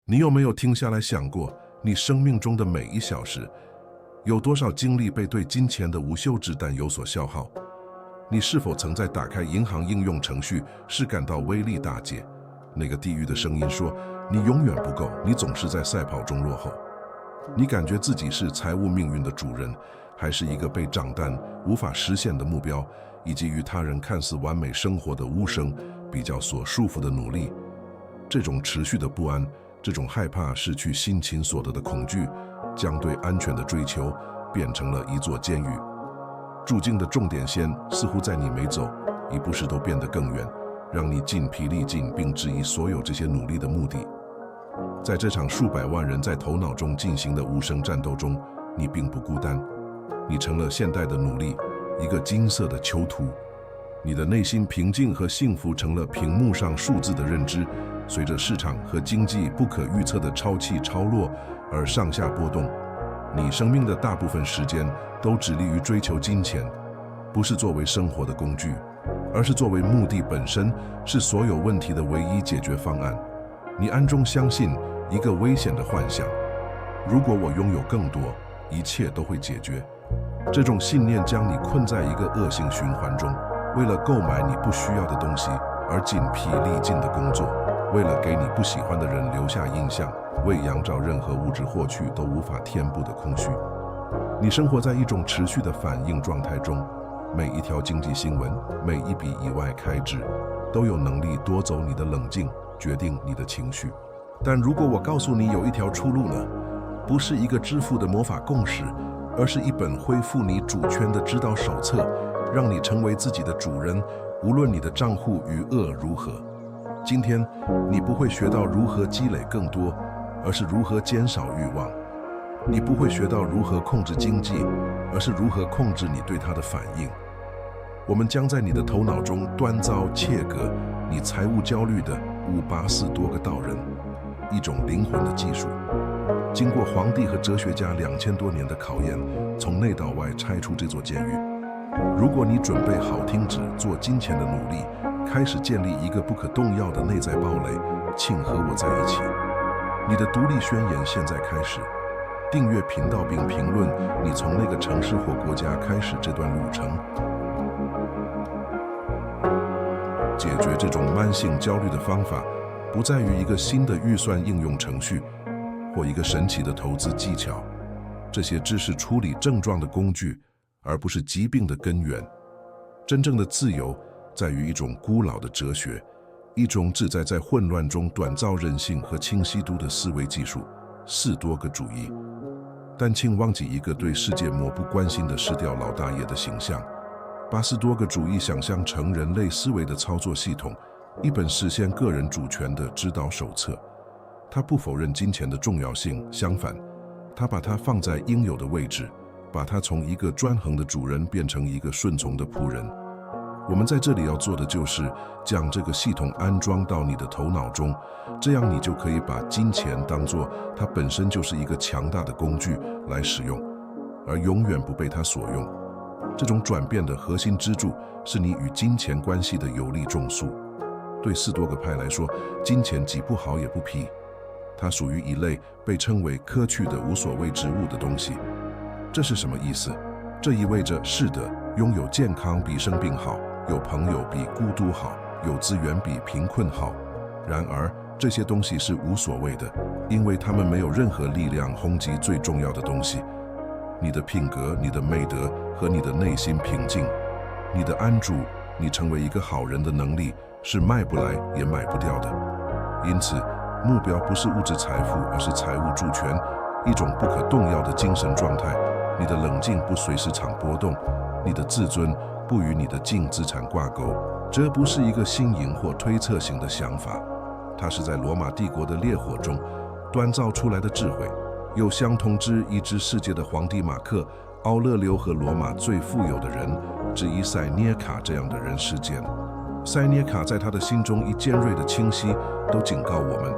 你有没有停下来想过，你生命中的每一小时，有多少精力被对金钱的无休止但有所消耗？你是否曾在打开银行应用程序时感到威力大减？那个地狱的声音说，你永远不够，你总是在赛跑中落后。你感觉自己是财务命运的主人，还是一个被账单无法实现的目标，以及与他人看似完美生活的无声比较所束缚的努力？这种持续的不安，这种害怕失去辛勤所得的恐惧，将对安全的追求变成了一座监狱。注定的重点线似乎在你每走一步时都变得更远，让你筋疲力尽，并质疑所有这些努力的目的。在这场数百万人在头脑中进行的无声战斗中，你并不孤单。你成了现代的努力，一个金色的囚徒。你的内心平静和幸福成了屏幕上数字的认知，随着市场和经济不可预测的超起超落而上下波动。你生命的大部分时间都致力于追求金钱，不是作为生活的工具，而是作为目的本身，是所有问题的唯一解决方案。你暗中相信一个危险的幻想：如果我拥有更多，一切都会解决。这种信念将你困在一个恶性循环中，为了购买你不需要的东西而筋疲力尽的工作，为了给你不喜欢的人留下印象，为营造任何物质获取都无法填补的空虚。你生活在一种持续的反应状态中，每一条经济新闻，每一笔意外开支，都有能力夺走你的冷静，决定你的情绪。但如果我告诉你有一条出路呢？不是一个致富的魔法共识，而是一本恢复你主权的指导手册，让你成为自己的主人，无论你的账户余额如何。今天你不会学到如何积累更多，而是如何减少欲望。你不会学到如何控制经济，而是如何控制你对它的反应。我们将在你的头脑中锻造切割你财务焦虑的584多个道人，一种灵魂的技术。经过皇帝和哲学家2000多年的考验，从内到外拆出这座监狱。如果你准备好停止做金钱的努力，开始建立一个不可动摇的内在堡垒，请和我在一起。你的独立宣言现在开始。订阅频道并评论你从那个城市或国家开始这段路程。解决这种慢性焦虑的方法，不在于一个新的预算应用程序或一个神奇的投资技巧，这些只是处理症状的工具，而不是疾病的根源。真正的自由在于一种古老的哲学，一种旨在在混乱中锻造韧性和清晰度的思维技术——士多个主义。但请忘记一个对世界漠不关心的失掉老大爷的形象，把士多个主义想象成人类思维的操作系统，一本实现个人主权的指导手册。他不否认金钱的重要性，相反，他把它放在应有的位置，把它从一个专横的主人变成一个顺从的仆人。我们在这里要做的就是将这个系统安装到你的头脑中，这样你就可以把金钱当作它本身就是一个强大的工具来使用，而永远不被它所用。这种转变的核心支柱是你与金钱关系的有力重塑。对士多个派来说，金钱既不好也不痞，它属于一类被称为可取的无所谓之物的东西。这是什么意思？这意味着是的，拥有健康比生病好，有朋友比孤独好，有资源比贫困好。然而，这些东西是无所谓的，因为它们没有任何力量轰击最重要的东西：你的品格、你的美德和你的内心平静。你的安住，你成为一个好人的能力，是卖不来也买不掉的。因此，目标不是物质财富，而是财务主权，一种不可动摇的精神状态。你的冷静不随时场波动，你的自尊不与你的净资产挂钩。这不是一个新颖或推测型的想法，它是在罗马帝国的烈火中锻造出来的智慧，有相同之一之世界的皇帝马克、奥勒留和罗马最富有的人之一塞涅卡这样的人事件。塞涅卡在他的心中以尖锐的清晰都警告我们，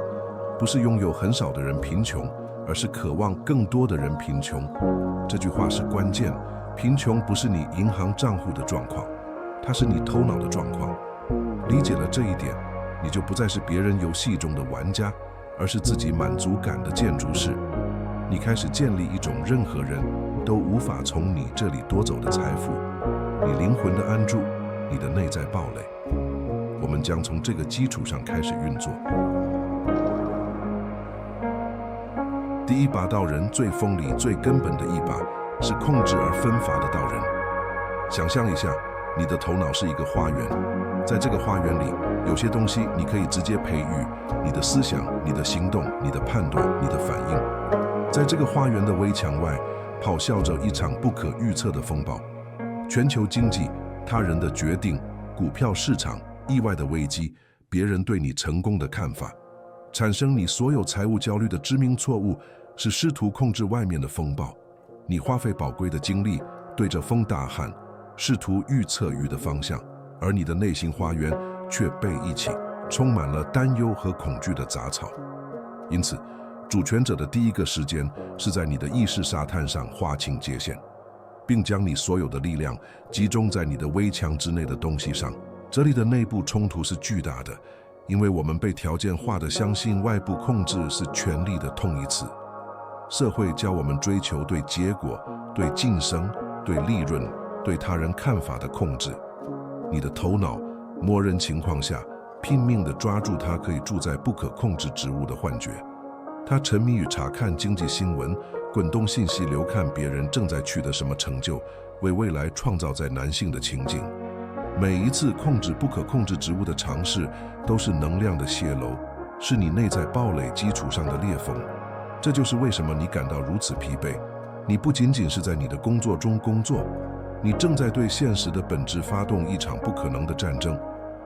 不是拥有很少的人贫穷，而是渴望更多的人贫穷。这句话是关键，贫穷不是你银行账户的状况，它是你头脑的状况。理解了这一点，你就不再是别人游戏中的玩家，而是自己满足感的建筑师。你开始建立一种任何人都无法从你这里夺走的财富，你灵魂的安住，你的内在堡垒。我们将从这个基础上开始运作。第一把道人最锋利、最根本的一把，是控制而分发的道人。想象一下，你的头脑是一个花园，在这个花园里，有些东西你可以直接培育，你的思想、你的行动、你的判断、你的反应。在这个花园的围墙外，咆哮着一场不可预测的风暴。全球经济、他人的决定、股票市场、意外的危机、别人对你成功的看法，产生你所有财务焦虑的致命错误，是试图控制外面的风暴。你花费宝贵的精力对着风大喊，试图预测雨的方向，而你的内心花园却被一起充满了担忧和恐惧的杂草。因此，主权者的第一个时间是在你的意识沙滩上划清界限，并将你所有的力量集中在你的围墙之内的东西上。这里的内部冲突是巨大的，因为我们被条件化地相信外部控制是权力的同义词。社会教我们追求对结果、对晋升、对利润、对他人看法的控制。你的头脑默认情况下拼命地抓住它可以住在不可控制之物的幻觉。他沉迷于查看经济新闻、滚动信息流，看别人正在取得什么成就，为未来创造在男性的情境。每一次控制不可控制之物的尝试，都是能量的泄漏，是你内在堡垒基础上的裂缝。这就是为什么你感到如此疲惫。你不仅仅是在你的工作中工作，你正在对现实的本质发动一场不可能的战争，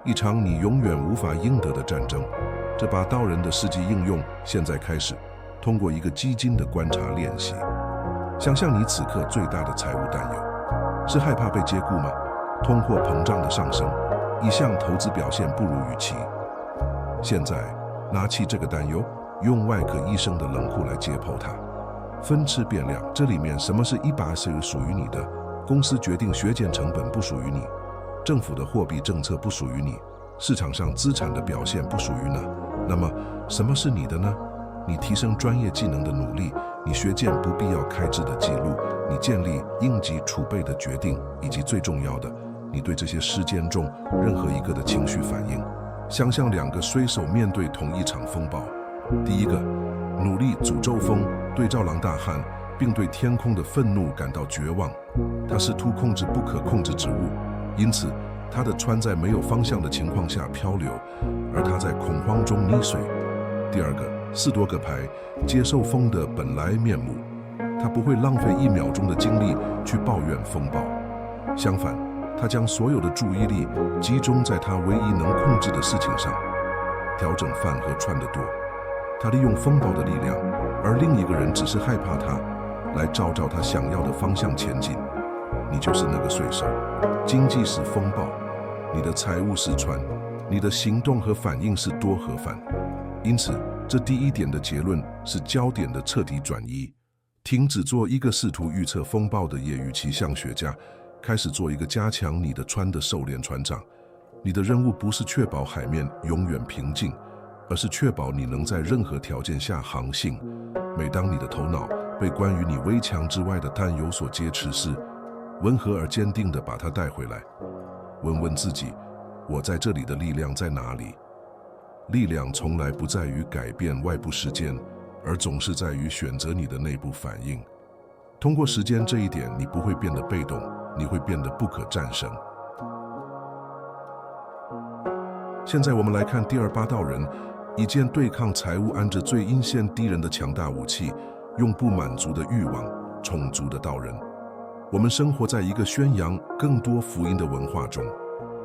一场你永远无法赢得的战争。这把道人的实际应用现在开始，通过一个基金的观察练习。想象你此刻最大的财务担忧，是害怕被解雇吗？通货膨胀的上升，一项投资表现不如预期。现在拿起这个担忧，用外科医生的冷酷来解剖它。分次变量，这里面什么是100%属于你的？公司决定削减成本不属于你，政府的货币政策不属于你，市场上资产的表现不属于你。那么什么是你的呢？你提升专业技能的努力，你削减不必要开支的记录，你建立应急储备的决定，以及最重要的，你对这些事件中任何一个的情绪反应。想象两个水手面对同一场风暴。第一个，努力诅咒风，对赵狼大喊，并对天空的愤怒感到绝望。他试图控制不可控制之物，因此他的船在没有方向的情况下漂流，而他在恐慌中溺水。第二个，斯多葛牌，接受风的本来面目，他不会浪费1秒钟的精力去抱怨风暴，相反，他将所有的注意力集中在他唯一能控制的事情上，调整饭和穿得多。他利用风暴的力量，而另一个人只是害怕他，来照他想要的方向前进。你就是那个水手，经济是风暴，你的财务是船，你的行动和反应是多和反。因此，这第一点的结论是焦点的彻底转移，停止做一个试图预测风暴的业余气象学家，开始做一个加强你的船的狩猎船长。你的任务不是确保海面永远平静，而是确保你能在任何条件下航行。每当你的头脑被关于你围墙之外的担忧所劫持时，温和而坚定地把它带回来，问问自己，我在这里的力量在哪里？力量从来不在于改变外部事件，而总是在于选择你的内部反应。通过时间这一点，你不会变得被动，你会变得不可战胜。现在我们来看第二把道人，一件对抗财务按着最阴险敌人的强大武器，用不满足的欲望充足的道人。我们生活在一个宣扬更多福音的文化中，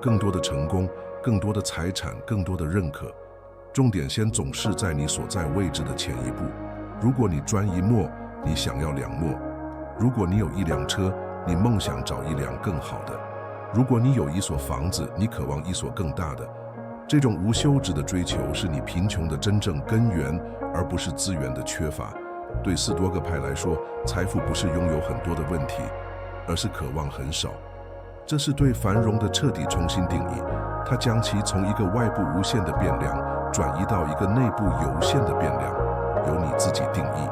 更多的成功，更多的财产，更多的认可。重点先总是在你所在位置的前一步。如果你专一墨，你想要2墨；如果你有1辆车，你梦想找1辆更好的；如果你有1所房子，你渴望1所更大的。这种无休止的追求是你贫穷的真正根源，而不是资源的缺乏。对斯多葛派来说，财富不是拥有很多的问题，而是渴望很少。这是对繁荣的彻底重新定义，它将其从一个外部无限的变量转移到一个内部有限的变量，由你自己定义。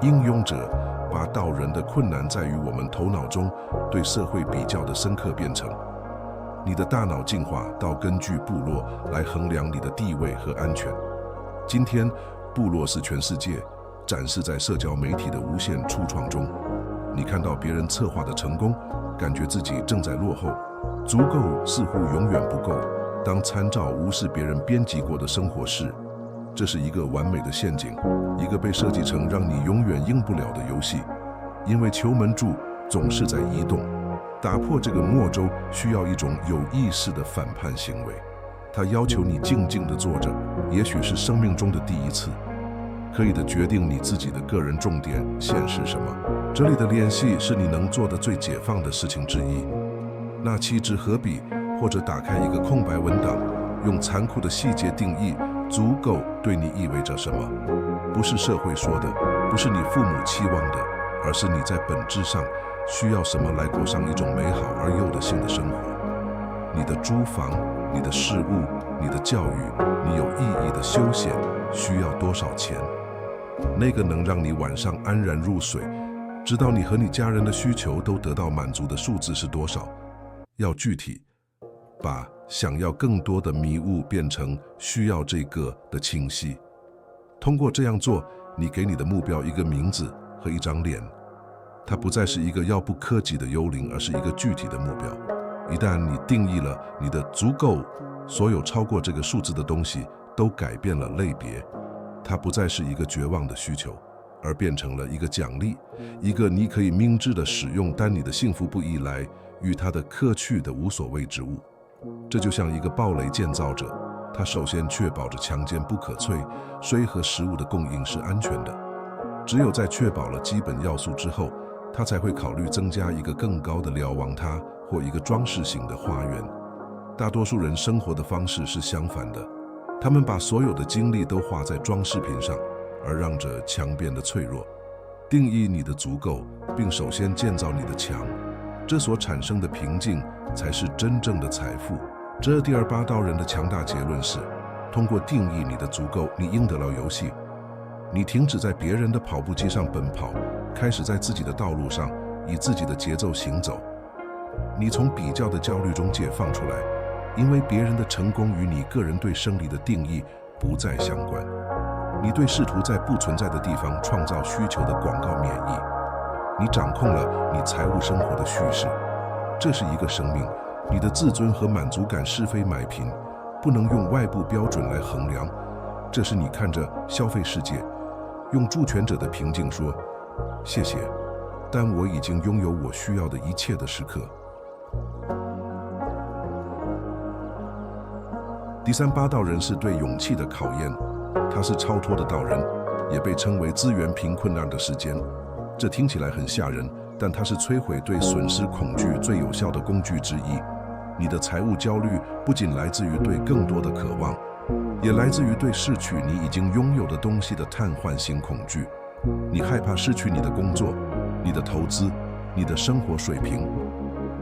应用者八道人的困难在于我们头脑中对社会比较的深刻编程。你的大脑进化到根据部落来衡量你的地位和安全。今天，部落是全世界展示在社交媒体的无限初创中。你看到别人策划的成功，感觉自己正在落后。足够似乎永远不够。当参照无视别人编辑过的生活时，这是一个完美的陷阱，一个被设计成让你永远赢不了的游戏。因为球门柱总是在移动。打破这个魔咒需要一种有意识的反叛行为，它要求你静静地坐着，也许是生命中的第一次，可以的决定你自己的个人重点线是什么。这里的联系是你能做的最解放的事情之一。拿起纸和笔，或者打开一个空白文档，用残酷的细节定义足够对你意味着什么。不是社会说的，不是你父母期望的，而是你在本质上需要什么来过上一种美好而诱的性的生活。你的租房，你的事物，你的教育，你有意义的休闲需要多少钱？那个能让你晚上安然入睡，直到你和你家人的需求都得到满足的数字是多少？要具体，把想要更多的迷雾变成需要这个的清晰。通过这样做，你给你的目标一个名字和一张脸。它不再是一个遥不可及的幽灵，而是一个具体的目标。一旦你定义了你的足够，所有超过这个数字的东西都改变了类别。它不再是一个绝望的需求，而变成了一个奖励，一个你可以明智地使用，但你的幸福不依赖与它的可去的无所谓之物。这就像一个堡垒建造者，他首先确保着墙坚不可摧，水和食物的供应是安全的。只有在确保了基本要素之后，他才会考虑增加一个更高的瞭望塔或一个装饰性的花园。大多数人生活的方式是相反的，他们把所有的精力都花在装饰品上，而让这墙变得脆弱。定义你的足够，并首先建造你的墙，这所产生的平静才是真正的财富。这第8道人的强大结论是：通过定义你的足够，你赢得了游戏。你停止在别人的跑步机上奔跑，开始在自己的道路上以自己的节奏行走。你从比较的焦虑中解放出来，因为别人的成功与你个人对胜利的定义不再相关。你对试图在不存在的地方创造需求的广告免疫。你掌控了你财务生活的叙事。这是一个生命，你的自尊和满足感是非买贫，不能用外部标准来衡量。这是你看着消费世界，用主权者的平静说：谢谢，但我已经拥有我需要的一切的时刻。第8道人是对勇气的考验，它是超脱的道人，也被称为资源贫困难的时间。这听起来很吓人，但它是摧毁对损失恐惧最有效的工具之一。你的财务焦虑不仅来自于对更多的渴望，也来自于对失去你已经拥有的东西的瘫痪性恐惧。你害怕失去你的工作、你的投资、你的生活水平。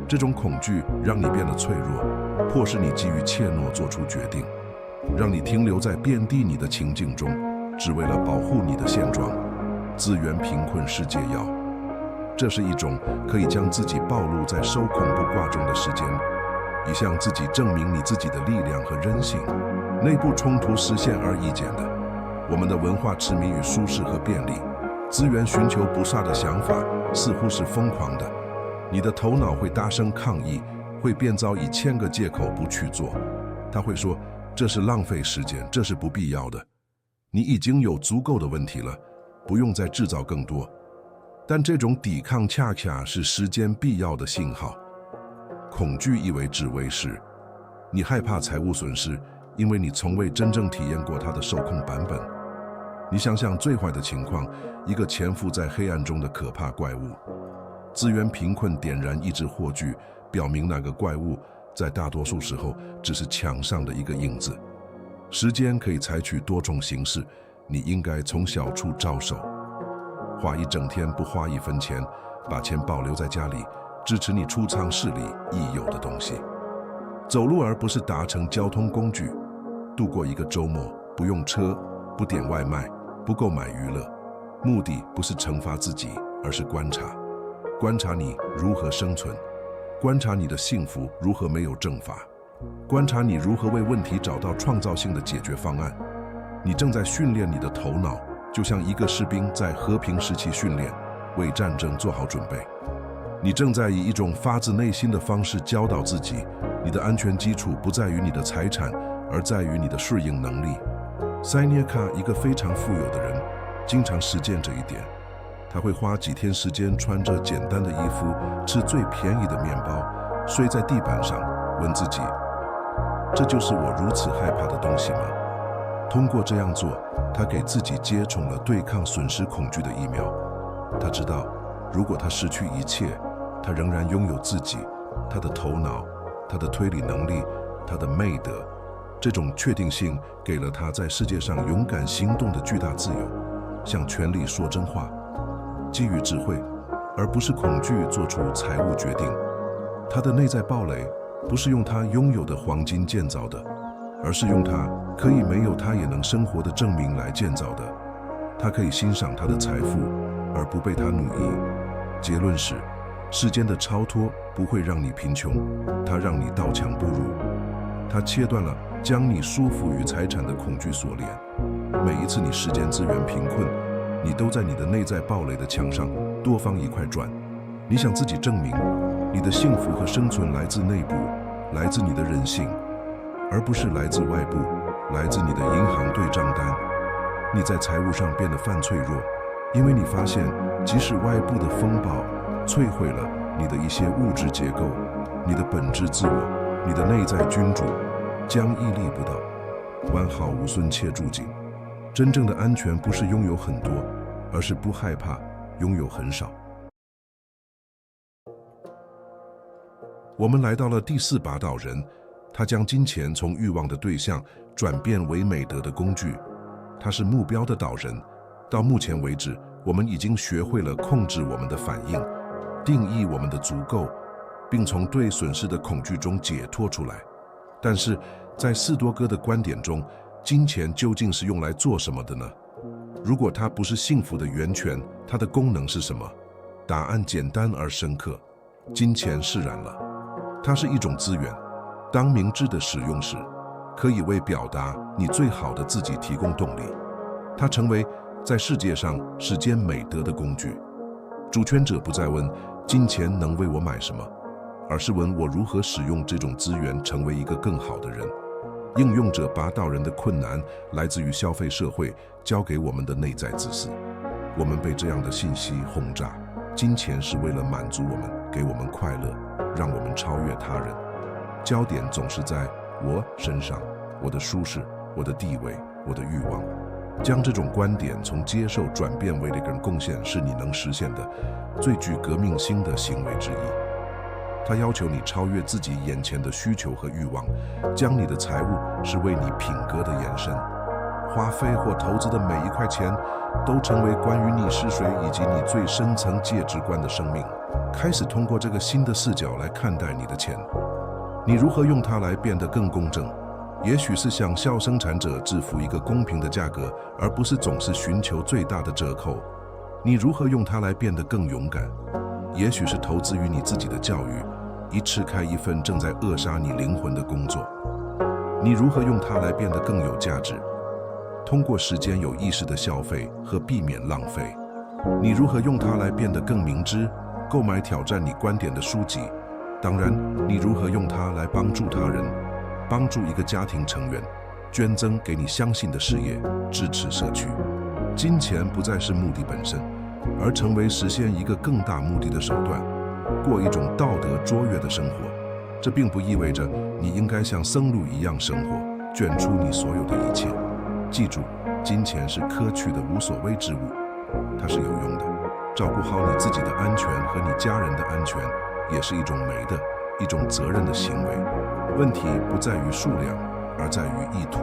这种恐惧让你变得脆弱，迫使你基于怯懦做出决定，让你停留在遍地你的情境中，只为了保护你的现状。资源贫困世界要，这是一种可以将自己暴露在受恐怖挂中的时间，以向自己证明你自己的力量和韧性。内部冲突实现而易见的，我们的文化痴迷于舒适和便利，资源寻求不杀的想法似乎是疯狂的。你的头脑会大声抗议，会编造1000个借口不去做。他会说，这是浪费时间，这是不必要的。你已经有足够的问题了，不用再制造更多。但这种抵抗恰恰是时间必要的信号。恐惧意味着为是，你害怕财务损失，因为你从未真正体验过它的受控版本。你想想最坏的情况，一个潜伏在黑暗中的可怕怪物。资源贫困点燃一支火炬，表明那个怪物在大多数时候只是墙上的一个影子。时间可以采取多种形式，你应该从小处着手。花一整天不花1分钱，把钱保留在家里，支持你储藏室里已有的东西。走路而不是搭乘交通工具。度过一个周末，不用车，不点外卖，不购买娱乐。目的不是惩罚自己，而是观察。观察你如何生存，观察你的幸福如何没有正法，观察你如何为问题找到创造性的解决方案。你正在训练你的头脑，就像一个士兵在和平时期训练，为战争做好准备。你正在以一种发自内心的方式教导自己，你的安全基础不在于你的财产，而在于你的适应能力。塞涅卡，一个非常富有的人，经常实践这一点。他会花几天时间穿着简单的衣服，吃最便宜的面包，睡在地板上，问自己：这就是我如此害怕的东西吗？通过这样做，他给自己接种了对抗损失恐惧的疫苗。他知道，如果他失去一切，他仍然拥有自己，他的头脑，他的推理能力，他的美德。这种确定性给了他在世界上勇敢行动的巨大自由，向权力说真话，基于智慧，而不是恐惧做出财务决定。他的内在堡垒不是用他拥有的黄金建造的，而是用他可以没有他也能生活的证明来建造的。他可以欣赏他的财富，而不被他奴役。结论是，世间的超脱不会让你贫穷，它让你刀枪不入。它切断了将你束缚于财产的恐惧锁链。每一次你时间资源贫困，你都在你的内在堡垒的墙上多放一块砖。你想自己证明，你的幸福和生存来自内部，来自你的人性，而不是来自外部，来自你的银行对账单。你在财务上变得犯脆弱，因为你发现，即使外部的风暴摧毁了你的一些物质结构，你的本质自我，你的内在君主将屹立不倒，完好无损且住进。真正的安全不是拥有很多，而是不害怕拥有很少。我们来到了第4把岛人，他将金钱从欲望的对象转变为美德的工具。他是目标的岛人。到目前为止，我们已经学会了控制我们的反应，定义我们的足够，并从对损失的恐惧中解脱出来。但是在斯多哥的观点中，金钱究竟是用来做什么的呢？如果它不是幸福的源泉，它的功能是什么？答案简单而深刻：金钱释然了。它是一种资源，当明智的使用时，可以为表达你最好的自己提供动力。它成为在世界上实践美德的工具。主权者不再问金钱能为我买什么，而是问我如何使用这种资源成为一个更好的人。应用者把岛人的困难来自于消费社会交给我们的内在自私。我们被这样的信息轰炸：金钱是为了满足我们，给我们快乐，让我们超越他人。焦点总是在我身上，我的舒适，我的地位，我的欲望。将这种观点从接受转变为一个人贡献，是你能实现的最具革命性的行为之一。它要求你超越自己眼前的需求和欲望，将你的财物是为你品格的延伸。花费或投资的每一块钱，都成为关于你是谁以及你最深层价值观的生命。开始通过这个新的视角来看待你的钱，你如何用它来变得更公正？也许是想向生产者支付一个公平的价格，而不是总是寻求最大的折扣。你如何用它来变得更勇敢？也许是投资于你自己的教育，以吃开一份正在扼杀你灵魂的工作。你如何用它来变得更有价值？通过时间有意识的消费和避免浪费。你如何用它来变得更明智？购买挑战你观点的书籍。当然，你如何用它来帮助他人？帮助一个家庭成员，捐赠给你相信的事业，支持社区。金钱不再是目的本身，而成为实现一个更大目的的手段，过一种道德卓越的生活。这并不意味着你应该像僧侣一样生活，捐出你所有的一切。记住，金钱是可取的无所谓之物，它是有用的。照顾好你自己的安全和你家人的安全，也是一种美德，一种责任的行为。问题不在于数量，而在于意图。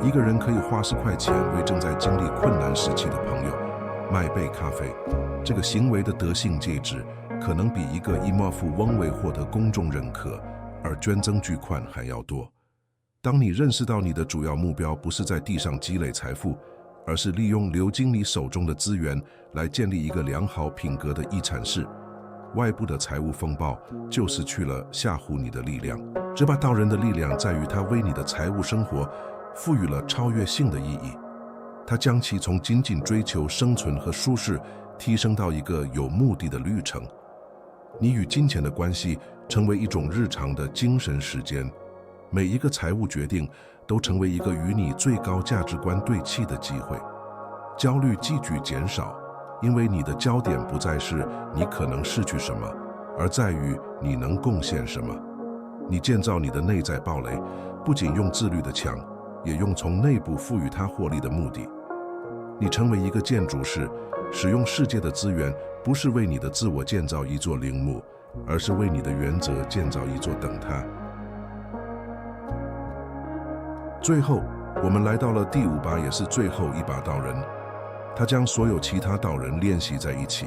一个人可以花10块钱为正在经历困难时期的朋友买杯咖啡，这个行为的德性价值可能比一个以貌富翁为获得公众认可而捐赠巨款还要多。当你认识到你的主要目标不是在地上积累财富，而是利用流经你手中的资源来建立一个良好品格的遗产时，外部的财务风暴就失去了吓唬你的力量。这把道人的力量在于他为你的财务生活赋予了超越性的意义，他将其从仅仅追求生存和舒适提升到一个有目的的旅程。你与金钱的关系成为一种日常的精神时间，每一个财务决定都成为一个与你最高价值观对齐的机会。焦虑急剧减少，因为你的焦点不再是你可能失去什么，而在于你能贡献什么。你建造你的内在堡垒，不仅用自律的墙，也用从内部赋予它活力的目的。你成为一个建筑师，使用世界的资源，不是为你的自我建造一座陵墓，而是为你的原则建造一座灯塔。最后，我们来到了第5把，也是最后一把道人。他将所有其他道人练习在一起。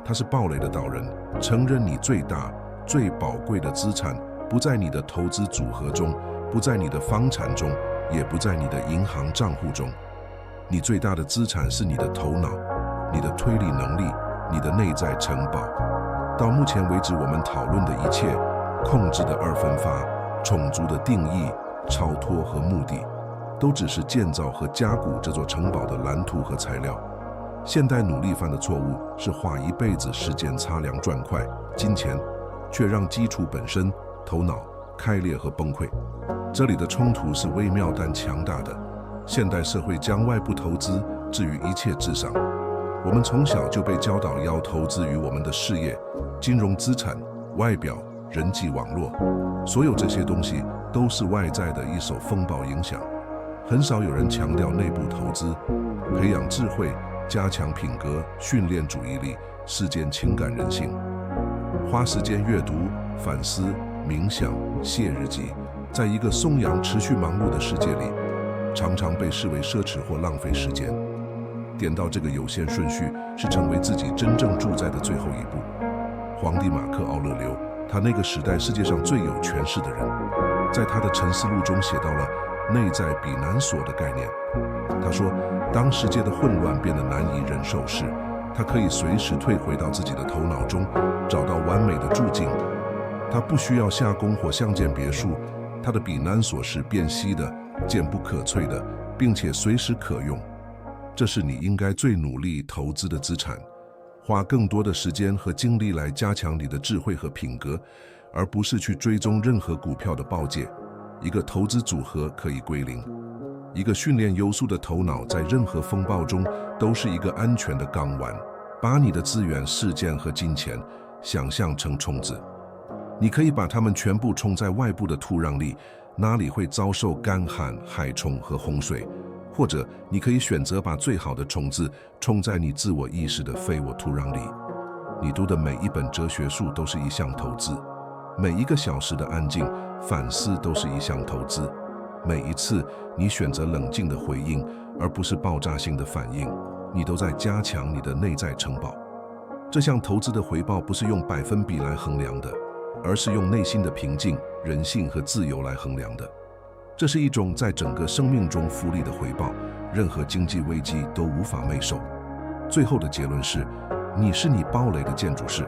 他是堡垒的道人，承认你最大、最宝贵的资产不在你的投资组合中，不在你的房产中，也不在你的银行账户中。你最大的资产是你的头脑，你的推理能力，你的内在城堡。到目前为止，我们讨论的一切，控制的二分法、种族的定义、超脱和目的，都只是建造和加固这座城堡的蓝图和材料。现代努力犯的错误是花一辈子时间擦亮砖块、金钱，却让基础本身、头脑开裂和崩溃。这里的冲突是微妙但强大的。现代社会将外部投资置于一切之上。我们从小就被教导要投资于我们的事业、金融资产、外表、人际网络，所有这些东西都是外在的一手风暴影响。很少有人强调内部投资，培养智慧，加强品格，训练注意力，实践情感人性。花时间阅读、反思、冥想、写日记，在一个松扬、持续忙碌的世界里，常常被视为奢侈或浪费时间。点到这个有限顺序，是成为自己真正住在的最后一步。皇帝马克·奥勒留，他那个时代世界上最有权势的人，在他的沉思录中写到了内在避难所的概念。他说，当世界的混乱变得难以忍受时，他可以随时退回到自己的头脑中，找到完美的住境。他不需要下工或相见别墅，他的避难所是辨析的、坚不可摧的，并且随时可用。这是你应该最努力投资的资产，花更多的时间和精力来加强你的智慧和品格，而不是去追踪任何股票的报价。一个投资组合可以归零，一个训练优秀的头脑在任何风暴中都是一个安全的港湾。把你的资源、事件和金钱想象成虫子，你可以把它们全部冲在外部的土壤里，那里会遭受干旱、害虫和洪水。或者你可以选择把最好的种子种在你自我意识的非我土壤里。你读的每一本哲学书都是一项投资，每一个小时的安静反思都是一项投资，每一次你选择冷静的回应，而不是爆炸性的反应，你都在加强你的内在城堡。这项投资的回报不是用百分比来衡量的，而是用内心的平静、人性和自由来衡量的。这是一种在整个生命中复利的回报，任何经济危机都无法媚受。最后的结论是，你是你堡垒的建筑师，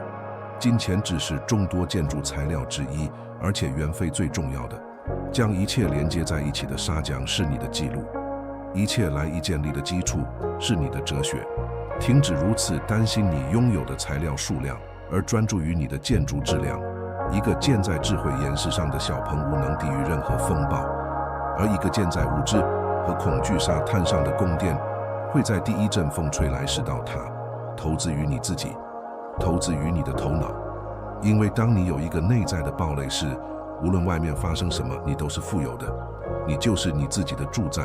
金钱只是众多建筑材料之一，而且远非最重要的。将一切连接在一起的砂浆是你的记录，一切来意建立的基础是你的哲学。停止如此担心你拥有的材料数量，而专注于你的建筑质量。一个建在智慧岩石上的小棚屋能抵御任何风暴，而一个建在无知和恐惧沙滩上的宫殿，会在第一阵风吹来时倒塌。投资于你自己，投资于你的头脑，因为当你有一个内在的堡垒时，无论外面发生什么，你都是富有的，你就是你自己的主宰。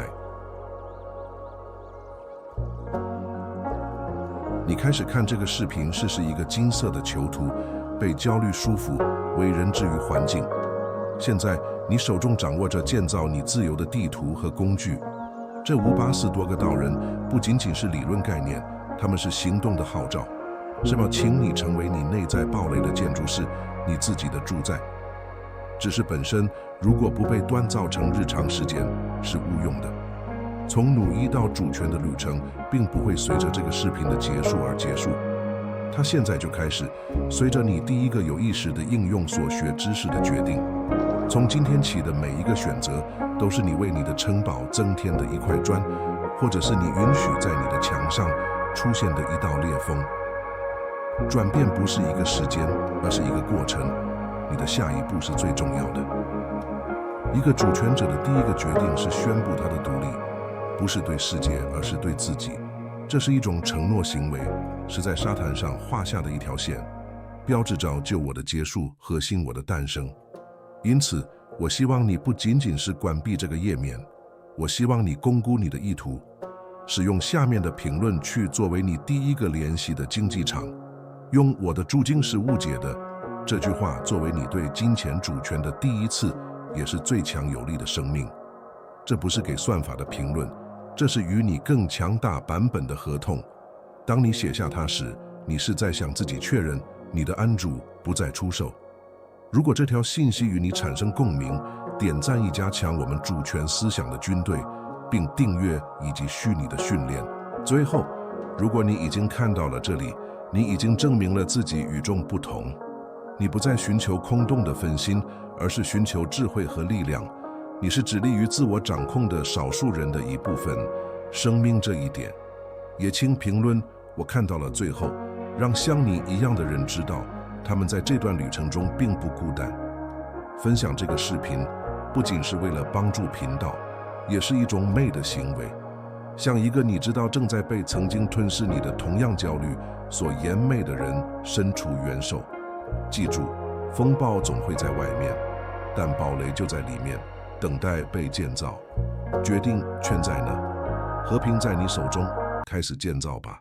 你开始看这个视频是一个金色的囚徒，被焦虑束缚，为人置于环境。现在你手中掌握着建造你自由的地图和工具。这580多个道人不仅仅是理论概念，他们是行动的号召。是要请你成为你内在堡垒的建筑师，你自己的主宰。知识本身如果不被锻造成日常实践，是无用的。从努一到主权的旅程，并不会随着这个视频的结束而结束，它现在就开始，随着你第一个有意识的应用所学知识的决定。从今天起的每一个选择，都是你为你的城堡增添的一块砖，或者是你允许在你的墙上出现的一道裂缝。转变不是一个时间，而是一个过程。你的下一步是最重要的。一个主权者的第一个决定是宣布他的独立，不是对世界，而是对自己。这是一种承诺行为，是在沙滩上画下的一条线，标志着救我的结束和新我的诞生。因此，我希望你不仅仅是关闭这个页面，我希望你巩固你的意图，使用下面的评论区作为你第一个联系的竞技场，用我的注定是误解的这句话作为你对金钱主权的第一次，也是最强有力的生命。这不是给算法的评论，这是与你更强大版本的合同。当你写下它时，你是在向自己确认你的安主不再出售。如果这条信息与你产生共鸣，点赞以加强我们主权思想的军队，并订阅以及虚拟的训练。最后，如果你已经看到了这里，你已经证明了自己与众不同。你不再寻求空洞的分心，而是寻求智慧和力量。你是致力于自我掌控的少数人的一部分。生命这一点，也请评论我看到了最后，让像你一样的人知道，他们在这段旅程中并不孤单。分享这个视频，不仅是为了帮助频道，也是一种美的行为。向一个你知道正在被曾经吞噬你的同样焦虑所延媚的人伸出援手。记住，风暴总会在外面，但堡垒就在里面，等待被建造。决定权在呢？和平在你手中，开始建造吧。